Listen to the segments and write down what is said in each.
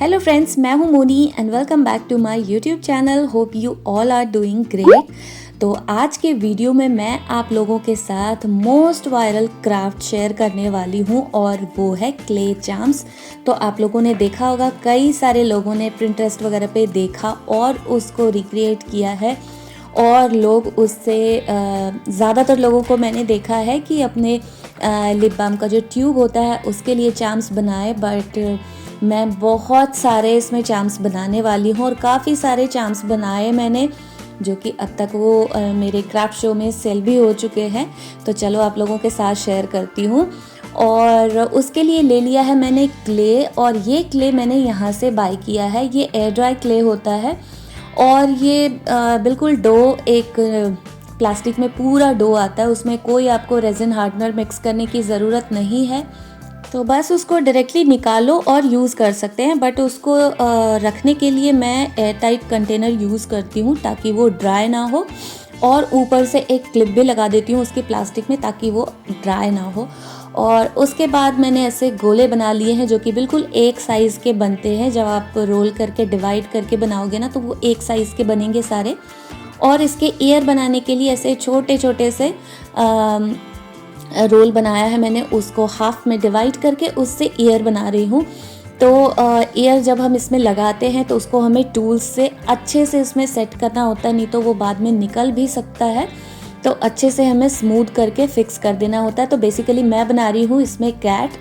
Hello friends, मैं हूं Moni and welcome back to my YouTube channel. Hope you all are doing great. तो आज के वीडियो में मैं आप लोगों के साथ मोस्ट वायरल क्राफ्ट शेयर करने वाली हूं और वो है क्ले चार्म्स। तो आप लोगों ने देखा होगा, कई सारे लोगों ने प्रिंटरेस्ट वगैरह पे देखा और उसको रिक्रिएट किया है और लोग उससे ज़्यादातर लोगों को मैंने देखा है कि अपने लिप बाम का जो ट्यूब होता है उसके लिए चार्म्स बनाए। बट मैं बहुत सारे इसमें चार्म्स बनाने वाली हूँ और काफ़ी सारे चार्म्स बनाए मैंने, जो कि अब तक वो मेरे क्राफ्ट शो में सेल भी हो चुके हैं। तो चलो आप लोगों के साथ शेयर करती हूँ। और उसके लिए ले लिया है मैंने क्ले, और ये क्ले मैंने यहाँ से बाय किया है। ये एयर ड्राई क्ले होता है और ये बिल्कुल डो, एक प्लास्टिक में पूरा डो आता है, उसमें कोई आपको रेजिन हार्डनर मिक्स करने की ज़रूरत नहीं है। तो बस उसको डायरेक्टली निकालो और यूज़ कर सकते हैं। बट उसको रखने के लिए मैं एयर टाइट कंटेनर यूज़ करती हूँ ताकि वो ड्राई ना हो, और ऊपर से एक क्लिप भी लगा देती हूँ उसके प्लास्टिक में ताकि वो ड्राई ना हो। और उसके बाद मैंने ऐसे गोले बना लिए हैं जो कि बिल्कुल एक साइज़ के बनते हैं। जब आप रोल करके डिवाइड करके बनाओगे ना तो वो एक साइज़ के बनेंगे सारे। और इसके ईयर बनाने के लिए ऐसे छोटे छोटे से रोल बनाया है मैंने, उसको हाफ में डिवाइड करके उससे ईयर बना रही हूँ। तो ईयर जब हम इसमें लगाते हैं तो उसको हमें टूल्स से अच्छे से इसमें सेट करना होता है, नहीं तो वो बाद में निकल भी सकता है। तो अच्छे से हमें स्मूथ करके फिक्स कर देना होता है। तो बेसिकली मैं बना रही हूँ इसमें कैट,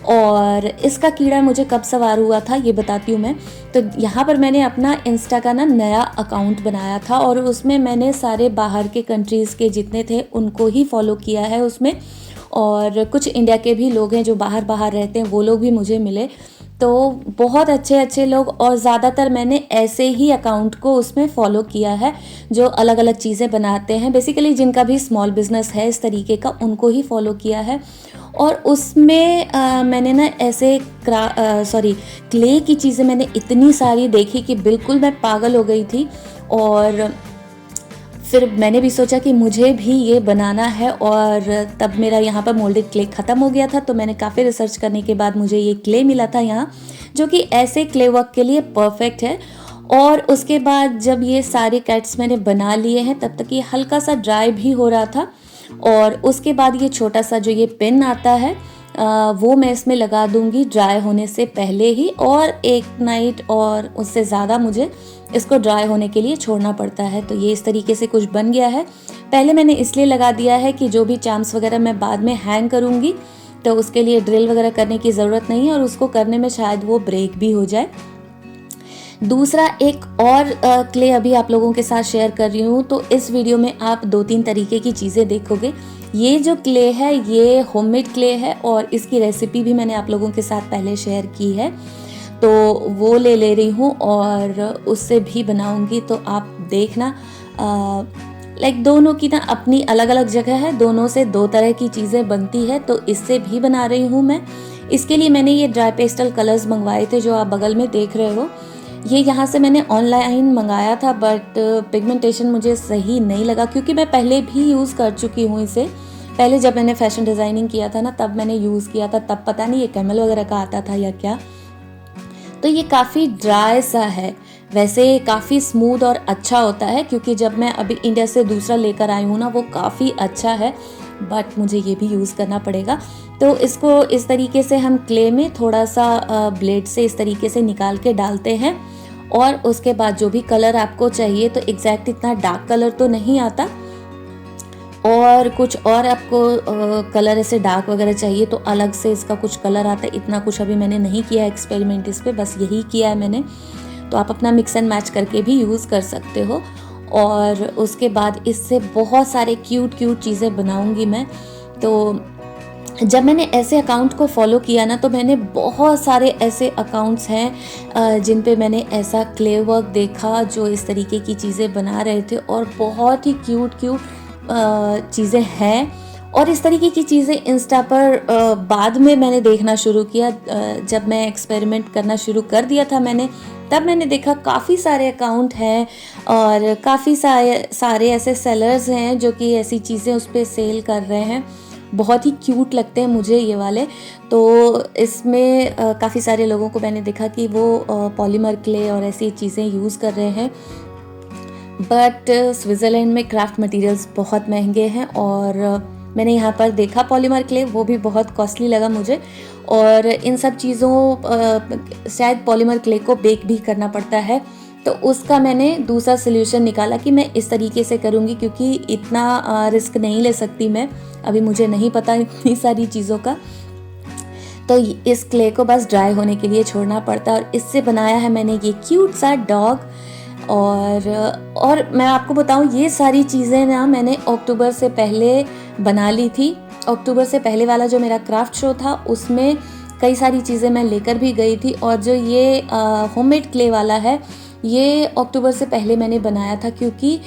और इसका कीड़ा मुझे कब सवार हुआ था ये बताती हूँ मैं। तो यहाँ पर मैंने अपना इंस्टा का नया अकाउंट बनाया था और उसमें मैंने सारे बाहर के कंट्रीज़ के जितने थे उनको ही फॉलो किया है उसमें, और कुछ इंडिया के भी लोग हैं जो बाहर रहते हैं, वो लोग भी मुझे मिले। तो बहुत अच्छे अच्छे लोग, और ज़्यादातर मैंने ऐसे ही अकाउंट को उसमें फॉलो किया है जो अलग अलग चीज़ें बनाते हैं। बेसिकली जिनका भी स्मॉल बिजनेस है इस तरीके का, उनको ही फॉलो किया है। और उसमें मैंने ऐसे क्ले की चीज़ें मैंने इतनी सारी देखी कि बिल्कुल मैं पागल हो गई थी। और फिर मैंने भी सोचा कि मुझे भी ये बनाना है, और तब मेरा यहाँ पर मोल्डेड क्ले ख़त्म हो गया था। तो मैंने काफ़ी रिसर्च करने के बाद मुझे ये क्ले मिला था यहाँ, जो कि ऐसे क्ले वर्क के लिए परफेक्ट है। और उसके बाद जब ये सारे कैट्स मैंने बना लिए हैं तब तक ये हल्का सा ड्राई भी हो रहा था। और उसके बाद ये छोटा सा जो ये पेन आता है वो मैं इसमें लगा दूंगी ड्राई होने से पहले ही, और एक नाइट और उससे ज़्यादा मुझे इसको ड्राई होने के लिए छोड़ना पड़ता है। तो ये इस तरीके से कुछ बन गया है। पहले मैंने इसलिए लगा दिया है कि जो भी चार्म्स वगैरह मैं बाद में हैंग करूँगी तो उसके लिए ड्रिल वगैरह करने की ज़रूरत नहीं है, और उसको करने में शायद वो ब्रेक भी हो जाए। दूसरा एक और क्ले अभी आप लोगों के साथ शेयर कर रही हूँ। तो इस वीडियो में आप 2-3 तरीके की चीज़ें देखोगे। ये जो क्ले है ये होममेड क्ले है, और इसकी रेसिपी भी मैंने आप लोगों के साथ पहले शेयर की है। तो वो ले रही हूँ और उससे भी बनाऊँगी। तो आप देखना, लाइक दोनों की अपनी अलग अलग जगह है, दोनों से 2 तरह की चीज़ें बनती है। तो इससे भी बना रही हूँ मैं। इसके लिए मैंने ये ड्राई पेस्टल कलर्स मंगवाए थे जो आप बगल में देख रहे हो। ये यहाँ से मैंने ऑनलाइन मंगाया था, बट पिगमेंटेशन मुझे सही नहीं लगा, क्योंकि मैं पहले भी यूज़ कर चुकी हूँ इसे। पहले जब मैंने फैशन डिज़ाइनिंग किया था तब मैंने यूज़ किया था, तब पता नहीं ये कैमल वगैरह का आता था या क्या। तो ये काफ़ी ड्राई सा है। वैसे काफ़ी स्मूथ और अच्छा होता है, क्योंकि जब मैं अभी इंडिया से दूसरा लेकर आई हूँ वो काफ़ी अच्छा है। बट मुझे ये भी यूज़ करना पड़ेगा। तो इसको इस तरीके से हम क्ले में थोड़ा सा ब्लेड से इस तरीके से निकाल के डालते हैं, और उसके बाद जो भी कलर आपको चाहिए, तो एग्जैक्ट इतना डार्क कलर तो नहीं आता, और कुछ और आपको कलर ऐसे डार्क वगैरह चाहिए तो अलग से इसका कुछ कलर आता है। इतना कुछ अभी मैंने नहीं किया है एक्सपेरिमेंट इस पे, बस यही किया है मैंने। तो आप अपना मिक्स एंड मैच करके भी यूज़ कर सकते हो। और उसके बाद इससे बहुत सारे क्यूट चीज़ें बनाऊंगी मैं। तो जब मैंने ऐसे अकाउंट को फॉलो किया ना, तो मैंने बहुत सारे ऐसे अकाउंट्स हैं जिन पे मैंने ऐसा क्ले वर्क देखा जो इस तरीके की चीज़ें बना रहे थे, और बहुत ही क्यूट चीज़ें हैं। और इस तरीके की चीज़ें इंस्टा पर बाद में मैंने देखना शुरू किया। जब मैं एक्सपेरिमेंट करना शुरू कर दिया था मैंने, तब मैंने देखा काफ़ी सारे अकाउंट हैं और काफ़ी सारे ऐसे सेलर्स हैं जो कि ऐसी चीज़ें उस पर सेल कर रहे हैं। बहुत ही क्यूट लगते हैं मुझे ये वाले। तो इसमें काफ़ी सारे लोगों को मैंने देखा कि वो पॉलीमर क्ले और ऐसी चीज़ें यूज़ कर रहे हैं, बट स्विट्ज़रलैंड में क्राफ्ट मटेरियल्स बहुत महंगे हैं और मैंने यहाँ पर देखा पॉलीमर क्ले, वो भी बहुत कॉस्टली लगा मुझे। और इन सब चीज़ों शायद पॉलीमर क्ले को बेक भी करना पड़ता है, तो उसका मैंने दूसरा सल्यूशन निकाला कि मैं इस तरीके से करूँगी, क्योंकि इतना रिस्क नहीं ले सकती मैं, अभी मुझे नहीं पता इतनी सारी चीज़ों का। तो इस क्ले को बस ड्राई होने के लिए छोड़ना पड़ता है और इससे बनाया है मैंने ये क्यूट सा डॉग। और मैं आपको बताऊं, ये सारी चीज़ें ना मैंने अक्टूबर से पहले बना ली थी। अक्टूबर से पहले वाला जो मेरा क्राफ्ट शो था उसमें कई सारी चीज़ें मैं लेकर भी गई थी, और जो ये होममेड क्ले वाला है ये अक्टूबर से पहले मैंने बनाया था, क्योंकि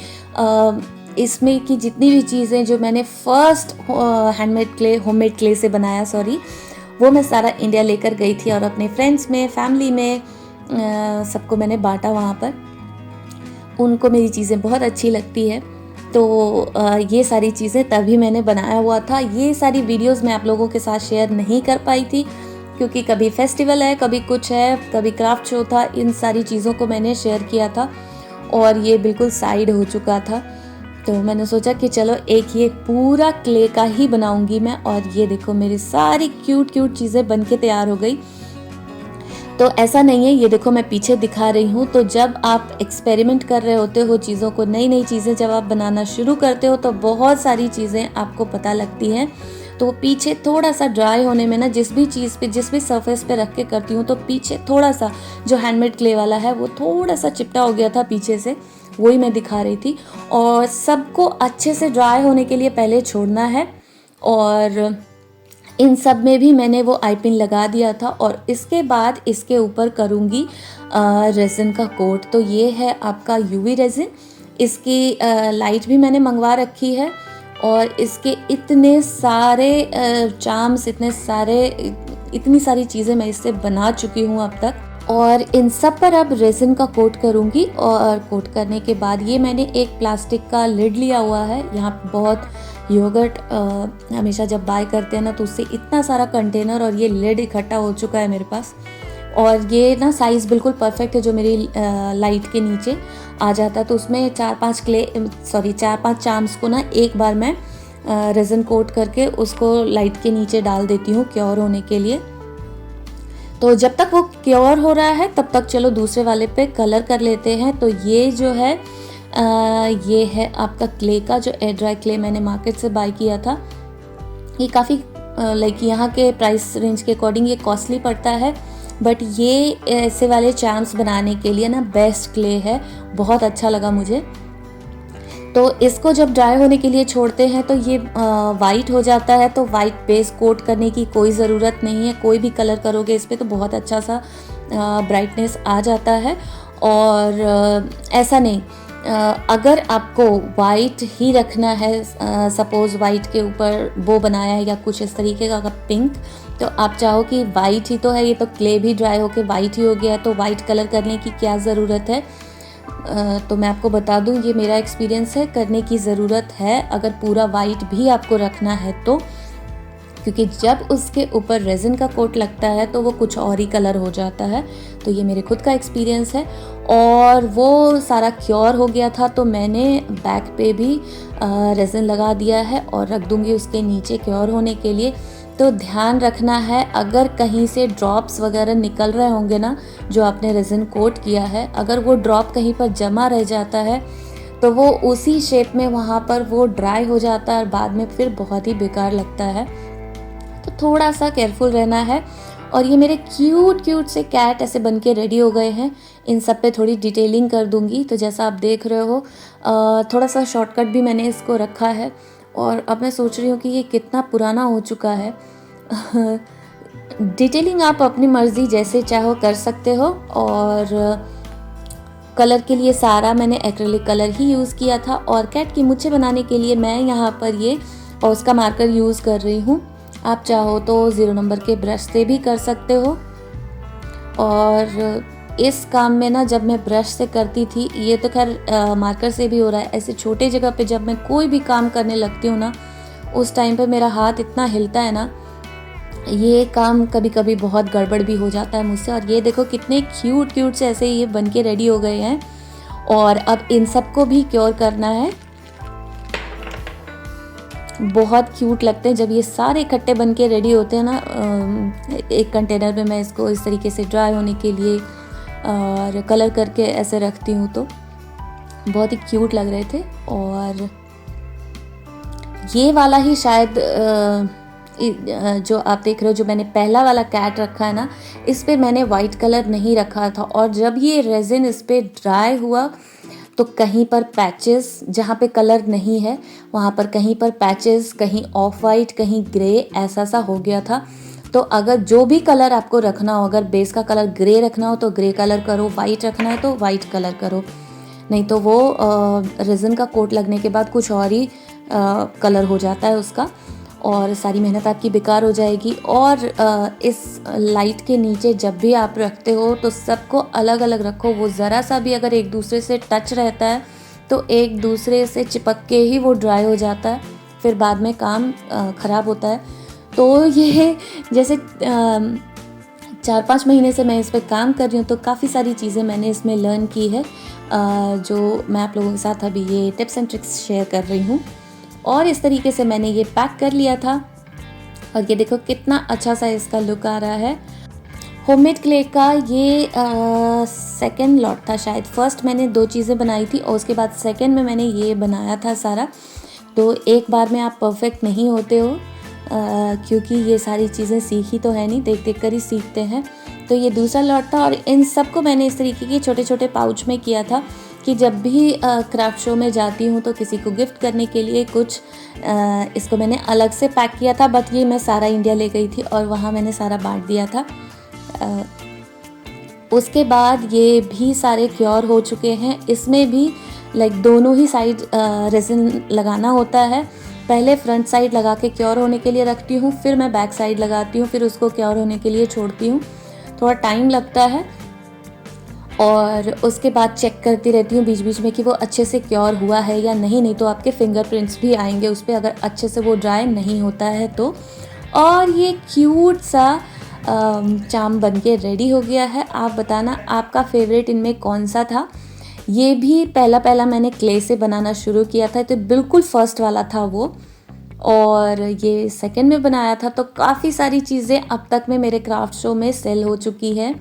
इसमें की जितनी भी चीज़ें जो मैंने फर्स्ट होममेड क्ले से बनाया वो मैं सारा इंडिया लेकर गई थी और अपने फ्रेंड्स में, फैमिली में सबको मैंने बांटा वहाँ पर। उनको मेरी चीज़ें बहुत अच्छी लगती है, तो ये सारी चीज़ें तभी मैंने बनाया हुआ था। ये सारी वीडियोस मैं आप लोगों के साथ शेयर नहीं कर पाई थी, क्योंकि कभी फेस्टिवल है, कभी कुछ है, कभी क्राफ्ट शो था, इन सारी चीज़ों को मैंने शेयर किया था और ये बिल्कुल साइड हो चुका था। तो मैंने सोचा कि चलो एक ये पूरा क्ले का ही बनाऊंगी मैं, और ये देखो मेरी सारी क्यूट क्यूट चीज़ें बन के तैयार हो गई। तो ऐसा नहीं है, ये देखो मैं पीछे दिखा रही हूँ। तो जब आप एक्सपेरिमेंट कर रहे होते हो चीज़ों को, नई नई चीज़ें जब आप बनाना शुरू करते हो तो बहुत सारी चीज़ें आपको पता लगती हैं। तो पीछे थोड़ा सा ड्राई होने में ना, जिस भी चीज़ पे, जिस भी सरफेस पे रख के करती हूँ, तो पीछे थोड़ा सा जो हैंडमेड क्ले वाला है वो थोड़ा सा चिपटा हो गया था पीछे से, वही मैं दिखा रही थी। और सबको अच्छे से ड्राई होने के लिए पहले छोड़ना है, और इन सब में भी मैंने वो आई पिन लगा दिया था। और इसके बाद इसके ऊपर करूँगी रेजिन का कोट। तो ये है आपका यूवी रेजिन, इसकी लाइट भी मैंने मंगवा रखी है, और इसके इतने सारे चार्म्स, इतनी सारी चीज़ें मैं इससे बना चुकी हूँ अब तक। और इन सब पर अब रेजिन का कोट करूँगी, और कोट करने के बाद ये मैंने एक प्लास्टिक का लिड लिया हुआ है। यहाँ पे बहुत योगर्ट हमेशा जब बाय करते हैं ना, तो उससे इतना सारा कंटेनर और ये लिड इकट्ठा हो चुका है मेरे पास। और ये ना साइज़ बिल्कुल परफेक्ट है, जो मेरी लाइट के नीचे आ जाता है। तो उसमें 4-5 चार्म्स को ना एक बार मैं रेजिन कोट करके उसको लाइट के नीचे डाल देती हूँ क्योर होने के लिए। तो जब तक वो क्योर हो रहा है तब तक चलो दूसरे वाले पे कलर कर लेते हैं। तो ये जो है ये है आपका क्ले का, जो एयर ड्राई क्ले मैंने मार्केट से बाय किया था। ये काफ़ी लाइक यहाँ के प्राइस रेंज के अकॉर्डिंग ये कॉस्टली पड़ता है, बट ये ऐसे वाले चार्म्स बनाने के लिए ना बेस्ट क्ले है, बहुत अच्छा लगा मुझे। तो इसको जब ड्राई होने के लिए छोड़ते हैं तो ये वाइट हो जाता है। तो वाइट बेस कोट करने की कोई ज़रूरत नहीं है, कोई भी कलर करोगे इस पर तो बहुत अच्छा सा ब्राइटनेस आ जाता है। और ऐसा नहीं, अगर आपको वाइट ही रखना है, सपोज़ वाइट के ऊपर वो बनाया है या कुछ इस तरीके का पिंक, तो आप चाहो कि वाइट ही तो है, ये तो क्ले भी ड्राई होके वाइट ही हो गया है, तो वाइट कलर करने की क्या ज़रूरत है। तो मैं आपको बता दूं, ये मेरा एक्सपीरियंस है, करने की ज़रूरत है अगर पूरा वाइट भी आपको रखना है तो, क्योंकि जब उसके ऊपर रेजिन का कोट लगता है तो वो कुछ और ही कलर हो जाता है। तो ये मेरे खुद का एक्सपीरियंस है। और वो सारा क्योर हो गया था, तो मैंने बैक पे भी रेजिन लगा दिया है और रख दूँगी उसके नीचे क्योर होने के लिए। तो ध्यान रखना है, अगर कहीं से ड्रॉप्स वगैरह निकल रहे होंगे ना, जो आपने रेजिन कोट किया है, अगर वो ड्रॉप कहीं पर जमा रह जाता है तो वो उसी शेप में वहाँ पर वो ड्राई हो जाता है और बाद में फिर बहुत ही बेकार लगता है। तो थोड़ा सा केयरफुल रहना है। और ये मेरे क्यूट क्यूट से कैट ऐसे बन के रेडी हो गए हैं। इन सब पे थोड़ी डिटेलिंग कर दूँगी। तो जैसा आप देख रहे हो, थोड़ा सा शॉर्टकट भी मैंने इसको रखा है। और अब मैं सोच रही हूँ कि ये कितना पुराना हो चुका है। डिटेलिंग आप अपनी मर्ज़ी जैसे चाहो कर सकते हो। और कलर के लिए सारा मैंने एक्रेलिक कलर ही यूज़ किया था। और कैट की मुच्छें बनाने के लिए मैं यहाँ पर ये पॉज का मार्कर यूज़ कर रही हूँ। आप चाहो तो 0 नंबर के ब्रश से भी कर सकते हो। और इस काम में ना, जब मैं ब्रश से करती थी, ये तो खैर मार्कर से भी हो रहा है, ऐसे छोटे जगह पे जब मैं कोई भी काम करने लगती हूँ ना, उस टाइम पे मेरा हाथ इतना हिलता है ना, ये काम कभी कभी बहुत गड़बड़ भी हो जाता है मुझसे। और ये देखो कितने क्यूट क्यूट से ऐसे ये बन के रेडी हो गए हैं। और अब इन सबको भी क्योर करना है। बहुत क्यूट लगते हैं जब ये सारे इकट्ठे बन के रेडी होते हैं ना। एक कंटेनर में मैं इसको इस तरीके से ड्राई होने के लिए और कलर करके ऐसे रखती हूँ, तो बहुत ही क्यूट लग रहे थे। और ये वाला ही शायद जो आप देख रहे हो, जो मैंने पहला वाला कैट रखा है ना, इस पे मैंने वाइट कलर नहीं रखा था। और जब ये रेजिन इस पे ड्राई हुआ तो कहीं पर पैचेस, जहाँ पे कलर नहीं है वहाँ पर कहीं पर पैचेस, कहीं ऑफ वाइट, कहीं ग्रे, ऐसा सा हो गया था। तो अगर जो भी कलर आपको रखना हो, अगर बेस का कलर ग्रे रखना हो तो ग्रे कलर करो, वाइट रखना है तो वाइट कलर करो, नहीं तो वो रेजिन का कोट लगने के बाद कुछ और ही कलर हो जाता है उसका, और सारी मेहनत आपकी बेकार हो जाएगी। और इस लाइट के नीचे जब भी आप रखते हो तो सबको अलग अलग रखो। वो ज़रा सा भी अगर एक दूसरे से टच रहता है तो एक दूसरे से चिपक के ही वो ड्राई हो जाता है, फिर बाद में काम ख़राब होता है। तो ये जैसे 4-5 महीने से मैं इस पर काम कर रही हूँ, तो काफ़ी सारी चीज़ें मैंने इसमें लर्न की है, जो मैं आप लोगों के साथ अभी ये टिप्स एंड ट्रिक्स शेयर कर रही हूँ। और इस तरीके से मैंने ये पैक कर लिया था। और ये देखो कितना अच्छा सा इसका लुक आ रहा है। होममेड क्ले का ये सेकंड लॉट था शायद। फर्स्ट मैंने 2 चीज़ें बनाई थी और उसके बाद सेकंड में मैंने ये बनाया था सारा। तो एक बार में आप परफेक्ट नहीं होते हो, क्योंकि ये सारी चीज़ें सीखी तो है नहीं, देख देख कर ही सीखते हैं। तो ये दूसरा लॉट था और इन सबको मैंने इस तरीके के छोटे छोटे पाउच में किया था कि जब भी क्राफ्ट शो में जाती हूँ तो किसी को गिफ्ट करने के लिए कुछ इसको मैंने अलग से पैक किया था। बट ये मैं सारा इंडिया ले गई थी और वहाँ मैंने सारा बांट दिया था। उसके बाद ये भी सारे क्योर हो चुके हैं। इसमें भी दोनों ही साइड रेजिन लगाना होता है। पहले फ्रंट साइड लगा के क्योर होने के लिए रखती हूँ, फिर मैं बैक साइड लगाती हूँ, फिर उसको क्योर होने के लिए छोड़ती हूँ। थोड़ा टाइम लगता है और उसके बाद चेक करती रहती हूँ बीच बीच में कि वो अच्छे से क्योर हुआ है या नहीं तो आपके फिंगरप्रिंट्स भी आएंगे उस पर, अगर अच्छे से वो ड्राई नहीं होता है तो। और ये क्यूट सा चाम बन के रेडी हो गया है। आप बताना आपका फेवरेट इनमें कौन सा था। ये भी पहला मैंने क्ले से बनाना शुरू किया था, तो बिल्कुल फर्स्ट वाला था वो। और ये सेकंड में बनाया था। तो काफ़ी सारी चीज़ें अब तक में मेरे क्राफ्ट शो में सेल हो चुकी है।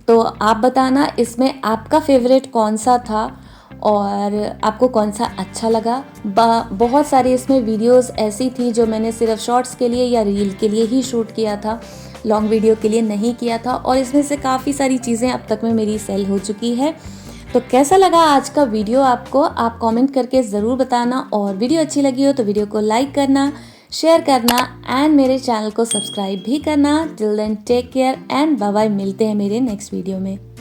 तो आप बताना इसमें आपका फेवरेट कौन सा था और आपको कौन सा अच्छा लगा। बहुत सारी इसमें वीडियोस ऐसी थी जो मैंने सिर्फ शॉर्ट्स के लिए या रील के लिए ही शूट किया था, लॉन्ग वीडियो के लिए नहीं किया था। और इसमें से काफ़ी सारी चीज़ें अब तक में मेरी सेल हो चुकी है। तो कैसा लगा आज का वीडियो आपको, आप कमेंट करके ज़रूर बताना। और वीडियो अच्छी लगी हो तो वीडियो को लाइक करना, शेयर करना एंड मेरे चैनल को सब्सक्राइब भी करना। Till then take care and bye bye. मिलते हैं मेरे नेक्स्ट वीडियो में।